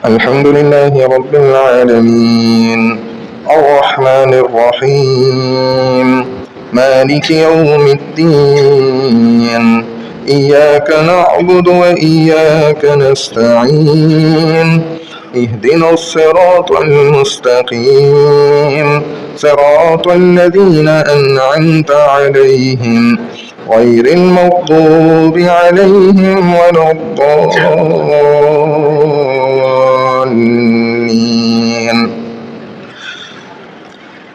الحمد لله رب العالمين الرحمن الرحيم مالك يوم الدين إياك نعبد وإياك نستعين اهدنا الصراط المستقيم صراط الذين أنعمت عليهم غير المغضوب عليهم ولا الضالين.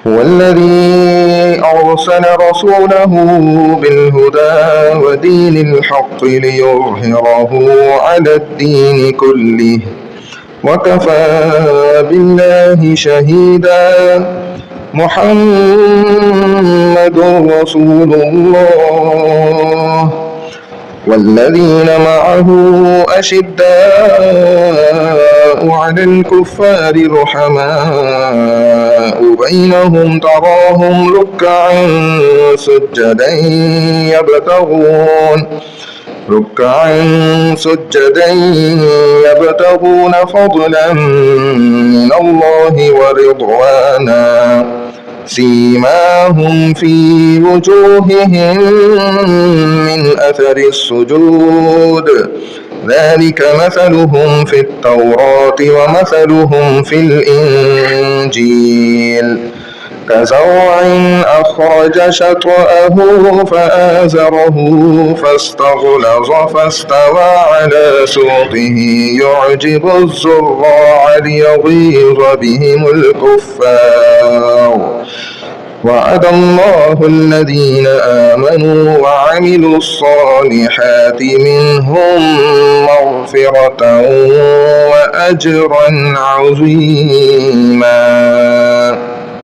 هو الذي أرسل رسوله بالهدى ودين الحق ليظهره على الدين كله وكفى بالله شهيدا. محمد رسول الله والذين معه أشداء على الكفار رحماء بينهم تراهم ركعا سجدا يبتغون فضلا من الله ورضوانا سيماهم في وجوههم من أثر السجود ذلك مثلهم في التوراة ومثلهم في الإنجيل كزرع أخرج شطأه فآزره فاستغلظ فاستوى على سوقه يعجب الزراع ليغيظ بهم الكفار. وعد الله الذين آمنوا وعملوا الصالحات منهم مغفرة وأجرا عظيما.